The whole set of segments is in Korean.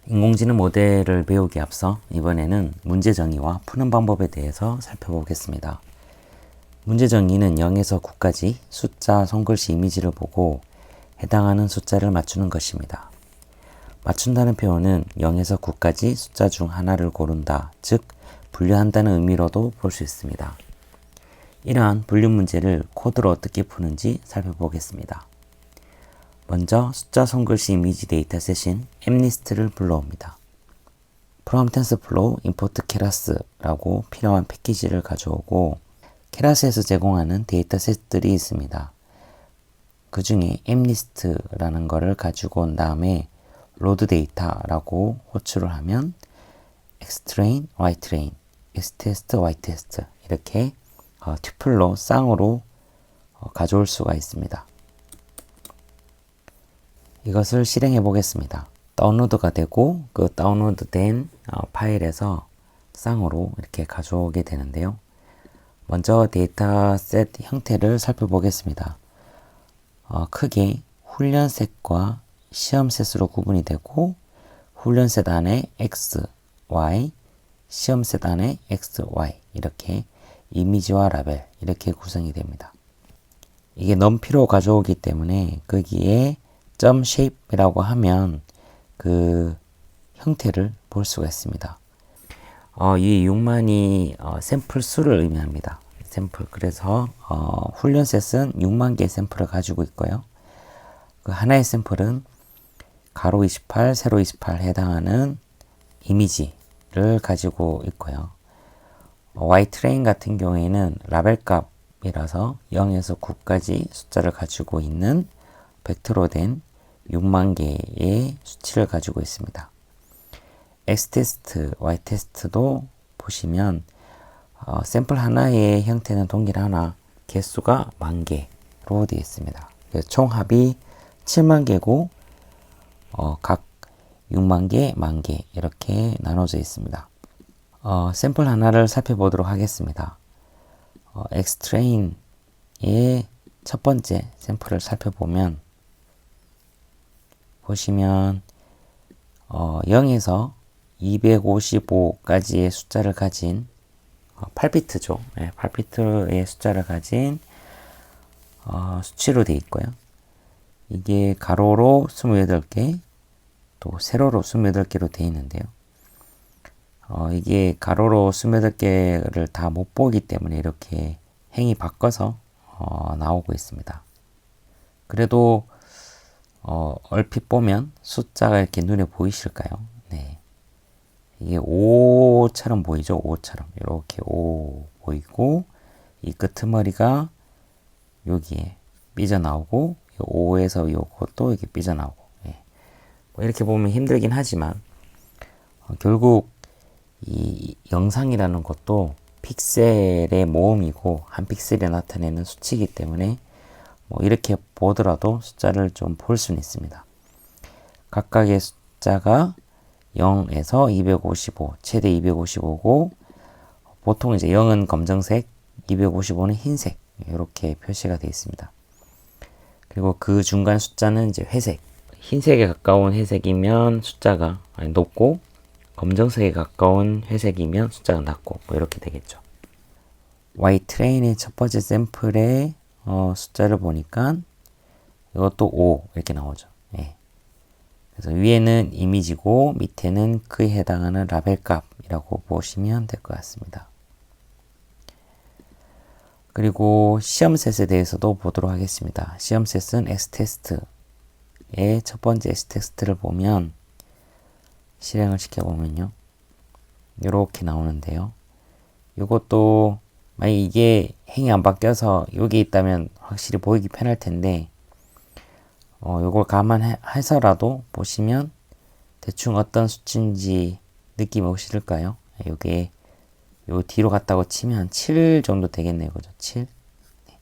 인공지능 모델을 배우기에 앞서 이번에는 문제 정의와 푸는 방법에 대해서 살펴보겠습니다. 문제 정의는 0에서 9까지 숫자, 손글씨, 이미지를 보고 해당하는 숫자를 맞추는 것입니다. 맞춘다는 표현은 0에서 9까지 숫자 중 하나를 고른다, 즉 분류한다는 의미로도 볼 수 있습니다. 이러한 분류 문제를 코드로 어떻게 푸는지 살펴보겠습니다. 먼저 숫자, 손글씨, 이미지 데이터셋인 mlist를 불러옵니다. from TensorFlow import keras 라고 필요한 패키지를 가져오고 keras에서 제공하는 데이터셋들이 있습니다. 그 중에 mlist라는 것을 가지고 온 다음에 load data라고 호출을 하면 xtrain, ytrain, xtest, ytest 이렇게 튜플로 쌍으로 가져올 수가 있습니다. 이것을 실행해 보겠습니다. 다운로드가 되고 그 다운로드된 파일에서 쌍으로 이렇게 가져오게 되는데요. 먼저 데이터셋 형태를 살펴보겠습니다. 크게 훈련셋과 시험셋으로 구분이 되고 훈련셋 안에 X, Y, 시험셋 안에 X, Y 이렇게 이미지와 라벨 이렇게 구성이 됩니다. 이게 넘피로 가져오기 때문에 거기에 .shape이라고 하면 그 형태를 볼 수가 있습니다. 이 6만이 샘플 수를 의미합니다. 샘플. 그래서 훈련셋은 6만 개의 샘플을 가지고 있고요. 그 하나의 샘플은 가로 28, 세로 28 해당하는 이미지를 가지고 있고요. ytrain 같은 경우에는 라벨 값이라서 0에서 9까지 숫자를 가지고 있는 벡터로 된 6만 개의 수치를 가지고 있습니다. xtest, ytest도 보시면 샘플 하나의 형태는 동일하나 개수가 10,000개로 되어 있습니다. 총 합이 7만 개고 각 6만 개, 10,000개 이렇게 나눠져 있습니다. 샘플 하나를 살펴보도록 하겠습니다. xtrain의 첫 번째 샘플을 살펴보면 보시면 0에서 255까지의 숫자를 가진 8비트죠. 네, 8비트의 숫자를 가진 수치로 되어 있고요. 이게 가로로 28개, 또 세로로 28개로 되어 있는데요. 이게 가로로 28개를 다 못 보기 때문에 이렇게 행이 바꿔서 나오고 있습니다. 그래도 얼핏 보면 숫자가 이렇게 눈에 보이실까요? 네. 이게 5처럼 보이죠? 5처럼. 이렇게 5 보이고, 이 끄트머리가 여기에 삐져나오고, 5에서 요것도 이렇게 삐져나오고. 예. 뭐 이렇게 보면 힘들긴 하지만, 결국 이 영상이라는 것도 픽셀의 모음이고, 한 픽셀에 나타내는 수치이기 때문에, 뭐 이렇게 보더라도 숫자를 좀 볼 수는 있습니다. 각각의 숫자가 0에서 255, 최대 255고 보통 이제 0은 검정색, 255는 흰색 이렇게 표시가 되어 있습니다. 그리고 그 중간 숫자는 이제 회색, 흰색에 가까운 회색이면 숫자가 높고 검정색에 가까운 회색이면 숫자가 낮고 뭐 이렇게 되겠죠. ytrain의 첫 번째 샘플에 숫자를 보니까 이것도 5 이렇게 나오죠. 예. 그래서 위에는 이미지고 밑에는 그에 해당하는 라벨 값이라고 보시면 될 것 같습니다. 그리고 시험셋에 대해서도 보도록 하겠습니다. 시험셋은 xtest의 첫 번째 xtest를 보면 실행을 시켜보면요. 이렇게 나오는데요. 이것도 만약 이게 행이 안 바뀌어서 여기 있다면 확실히 보이기 편할 텐데 요걸 감안해서라도 보시면 대충 어떤 수치인지 느낌이 오실까요? 요게 요 뒤로 갔다고 치면 7 정도 되겠네요. 그죠? 7. 네.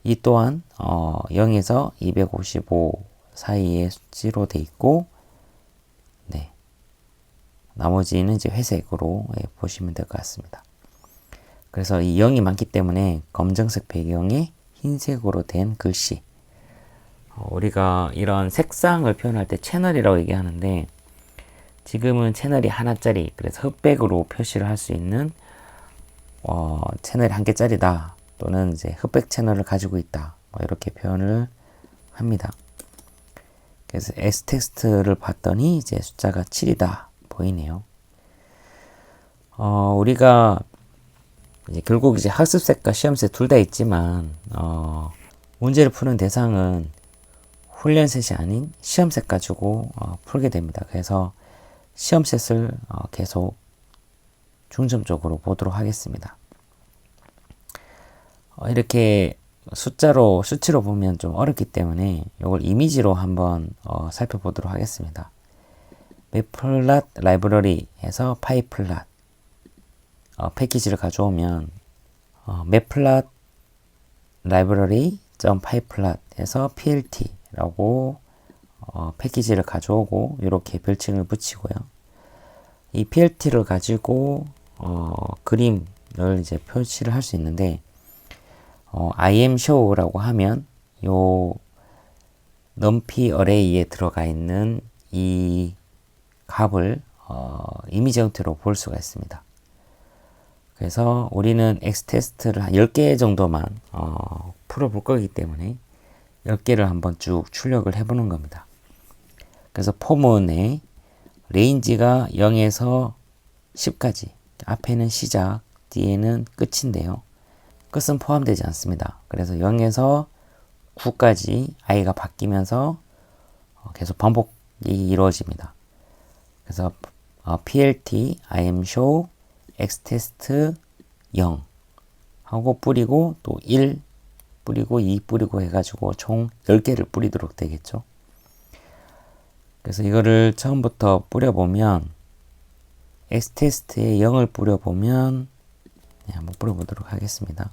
이 또한 0에서 255 사이의 수치로 돼 있고 네. 나머지는 이제 회색으로 보시면 될 것 같습니다. 그래서 이 0이 많기 때문에 검정색 배경에 흰색으로 된 글씨. 우리가 이런 색상을 표현할 때 채널이라고 얘기하는데 지금은 채널이 하나짜리, 그래서 흑백으로 표시를 할 수 있는 채널이 한 개짜리다, 또는 이제 흑백 채널을 가지고 있다, 뭐 이렇게 표현을 합니다. 그래서 S텍스트를 봤더니 이제 숫자가 7이다 보이네요. 우리가 이제 결국 이제 학습셋과 시험셋 둘 다 있지만 문제를 푸는 대상은 훈련셋이 아닌 시험셋 가지고 풀게 됩니다. 그래서 시험셋을 계속 중점적으로 보도록 하겠습니다. 이렇게 수치로 보면 좀 어렵기 때문에 이걸 이미지로 한번 살펴보도록 하겠습니다. 매플랏 라이브러리에서 파이플랏 패키지를 가져오면 매플랏 library.pyplot에서 plt라고 패키지를 가져오고 이렇게 별칭을 붙이고요. 이 plt를 가지고 그림을 이제 표시를 할 수 있는데 imshow라고 하면 요 numpy array에 들어가 있는 이 값을 이미지 형태로 볼 수가 있습니다. 그래서 우리는 X테스트를 한 10개 정도만 풀어볼 거기 때문에 10개를 한번 쭉 출력을 해보는 겁니다. 그래서 포문에 레인지가 0에서 10까지, 앞에는 시작, 뒤에는 끝인데요. 끝은 포함되지 않습니다. 그래서 0에서 9까지 i가 바뀌면서 계속 반복이 이루어집니다. 그래서 plt imshow xtest 0 하고 뿌리고 또 1 뿌리고 2 뿌리고 해가지고 총 10개를 뿌리도록 되겠죠. 그래서 이거를 처음부터 뿌려보면 xtest에 0을 뿌려보면 한번 뿌려보도록 하겠습니다.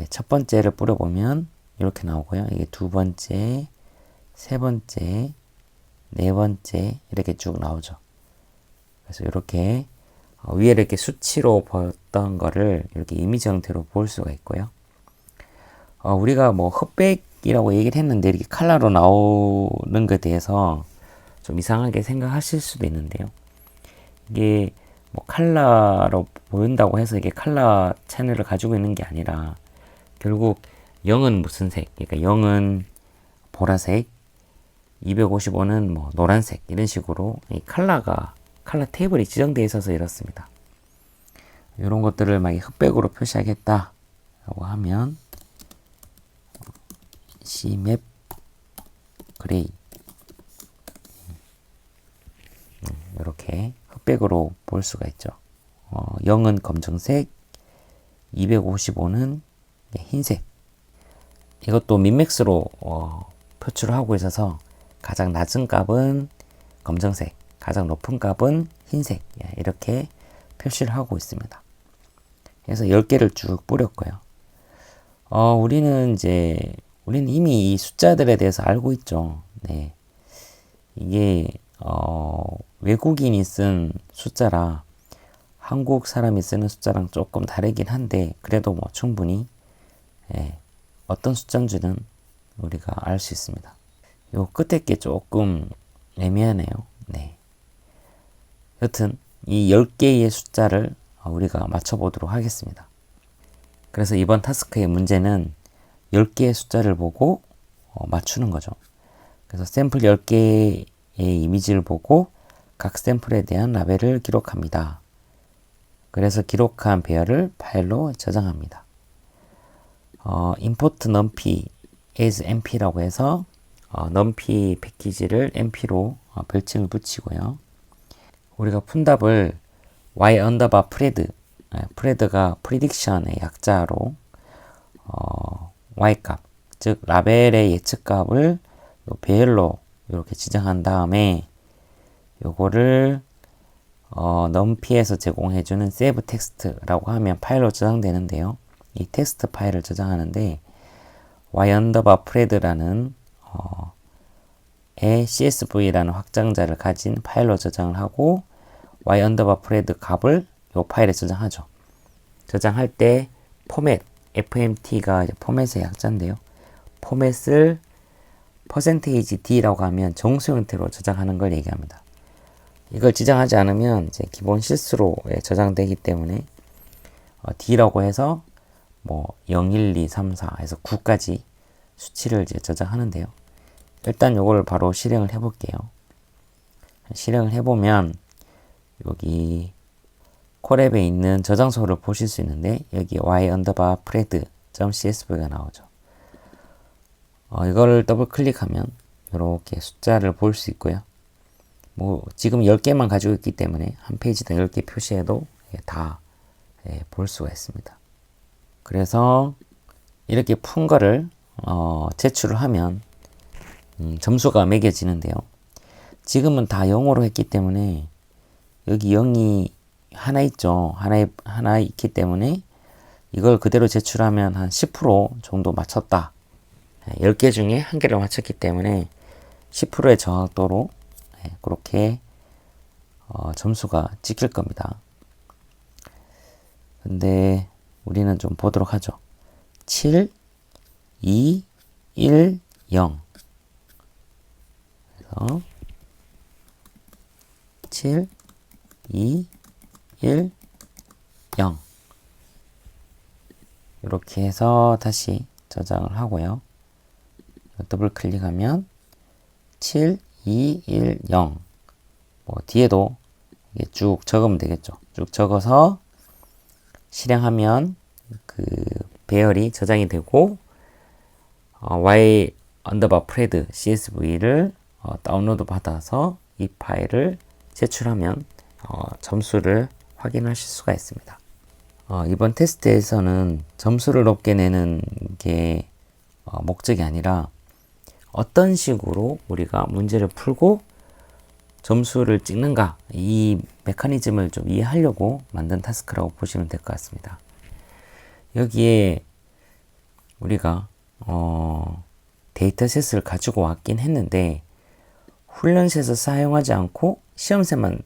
첫 번째를 뿌려보면 이렇게 나오고요. 이게 두 번째, 세 번째, 네 번째 이렇게 쭉 나오죠. 그래서 이렇게 위에 이렇게 수치로 보였던 거를 이렇게 이미지 형태로 볼 수가 있고요. 우리가 뭐 흑백이라고 얘기를 했는데 이렇게 컬러로 나오는 것에 대해서 좀 이상하게 생각하실 수도 있는데요. 이게 뭐 컬러로 보인다고 해서 이게 컬러 채널을 가지고 있는 게 아니라 결국 0은 무슨 색? 그러니까 0은 보라색, 255는 뭐 노란색 이런 식으로 이 컬러 테이블이 지정되어 있어서 이렇습니다. 이런 것들을 막 흑백으로 표시하겠다 라고 하면 cmap gray 이렇게 흑백으로 볼 수가 있죠. 0은 검정색, 255는 흰색. 이것도 민맥스로 표출을 하고 있어서 가장 낮은 값은 검정색, 가장 높은 값은 흰색, 이렇게 표시를 하고 있습니다. 그래서 10개를 쭉 뿌렸고요. 우리는 이미 이 숫자들에 대해서 알고 있죠. 네. 이게 외국인이 쓴 숫자라 한국 사람이 쓰는 숫자랑 조금 다르긴 한데 그래도 뭐 충분히 어떤 숫자인지는 우리가 알 수 있습니다. 요 끝에 게 조금 애매하네요. 네. 여튼 이 10개의 숫자를 우리가 맞춰보도록 하겠습니다. 그래서 이번 타스크의 문제는 10개의 숫자를 보고 맞추는 거죠. 그래서 샘플 10개의 이미지를 보고 각 샘플에 대한 라벨을 기록합니다. 그래서 기록한 배열을 파일로 저장합니다. import numpy as np라고 해서 numpy 패키지를 np로 별칭을 붙이고요. 우리가 푼 답을 y_pred, pred가 prediction의 약자로 y값, 즉 라벨의 예측값을 배열로 이렇게 지정한 다음에 요거를 numpy에서 제공해주는 save text라고 하면 파일로 저장되는데요. 이 텍스트 파일을 저장하는데 y_pred라는 CSV라는 확장자를 가진 파일로 저장을 하고 y_pred 값을 이 파일에 저장하죠. 저장할 때 포맷, fmt가 포맷의 약자인데요. 포맷을 %d라고 하면 정수 형태로 저장하는 걸 얘기합니다. 이걸 지정하지 않으면 이제 기본 실수로 저장되기 때문에 D라고 해서 뭐 0, 1, 2, 3, 4 해서 9까지 수치를 이제 저장하는데요. 일단 요걸 바로 실행을 해볼게요. 실행을 해보면 여기 콜앱에 있는 저장소를 보실 수 있는데 여기 y_pred.csv가 나오죠. 이거를 더블 클릭하면 이렇게 숫자를 볼 수 있고요. 뭐 지금 10개만 가지고 있기 때문에 한 페이지당 10개 표시해도 다 볼 수가 있습니다. 그래서 이렇게 푼 거를 제출을 하면 점수가 매겨지는데요. 지금은 다 0으로 했기 때문에 여기 0이 하나 있죠. 하나 있기 때문에 이걸 그대로 제출하면 한 10% 정도 맞췄다. 10개 중에 한 개를 맞췄기 때문에 10%의 정확도로 그렇게 점수가 찍힐 겁니다. 근데 우리는 좀 보도록 하죠. 7, 2, 1, 0. 그래서 7, 2, 1, 0. 이렇게 해서 다시 저장을 하고요. 더블 클릭하면 7, 2, 1, 0. 뭐 뒤에도 쭉 적으면 되겠죠. 쭉 적어서 실행하면 그 배열이 저장이 되고 y_pred csv를 다운로드 받아서 이 파일을 제출하면 점수를 확인하실 수가 있습니다. 이번 테스트에서는 점수를 높게 내는 게 목적이 아니라 어떤 식으로 우리가 문제를 풀고 점수를 찍는가, 이 메커니즘을 좀 이해하려고 만든 타스크라고 보시면 될 것 같습니다. 여기에 우리가 데이터셋을 가지고 왔긴 했는데 훈련셋을 사용하지 않고 시험셋만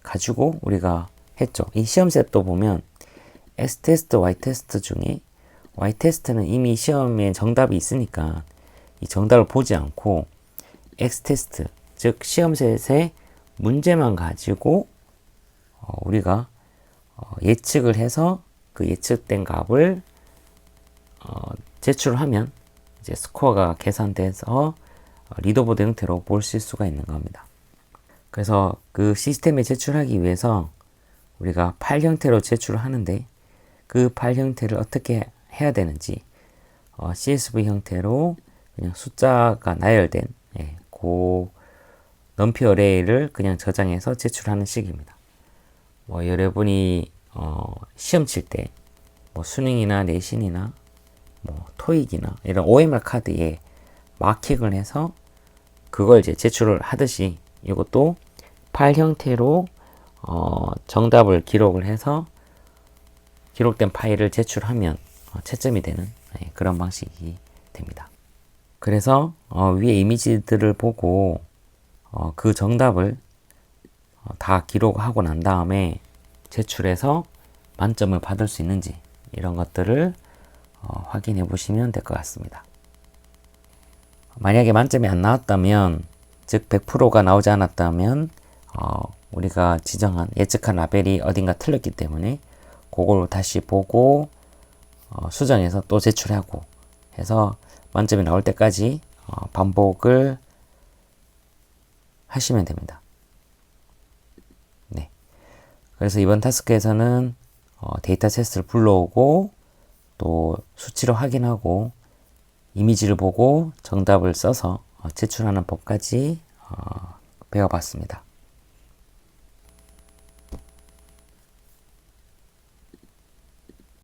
가지고 우리가 했죠. 이 시험셋도 보면 X테스트, Y테스트 중에 Y테스트는 이미 시험에 정답이 있으니까 이 정답을 보지 않고 X테스트, 즉 시험셋의 문제만 가지고 우리가 예측을 해서 그 예측된 값을 제출하면 이제 스코어가 계산돼서 리더보드 형태로 보실 수가 있는 겁니다. 그래서 그 시스템에 제출하기 위해서 우리가 파일 형태로 제출을 하는데 그 파일 형태를 어떻게 해야 되는지 CSV 형태로 그냥 숫자가 나열된 그 넘피 어레이를 그냥 저장해서 제출하는 식입니다. 뭐 여러분이 시험 칠 때 뭐 수능이나 내신이나 뭐 토익이나 이런 OMR 카드에 마킹을 해서 그걸 이제 제출을 하듯이 이것도 파일 형태로 정답을 기록을 해서 기록된 파일을 제출하면 채점이 되는 그런 방식이 됩니다. 그래서 위에 이미지들을 보고 그 정답을 다 기록하고 난 다음에 제출해서 만점을 받을 수 있는지 이런 것들을 확인해 보시면 될 것 같습니다. 만약에 만점이 안 나왔다면, 즉 100%가 나오지 않았다면 우리가 지정한 예측한 라벨이 어딘가 틀렸기 때문에 그걸 다시 보고 수정해서 또 제출하고 해서 만점이 나올 때까지 반복을 하시면 됩니다. 네. 그래서 이번 타스크에서는 데이터셋을 불러오고 또 수치로 확인하고 이미지를 보고 정답을 써서 제출하는 법까지 배워봤습니다.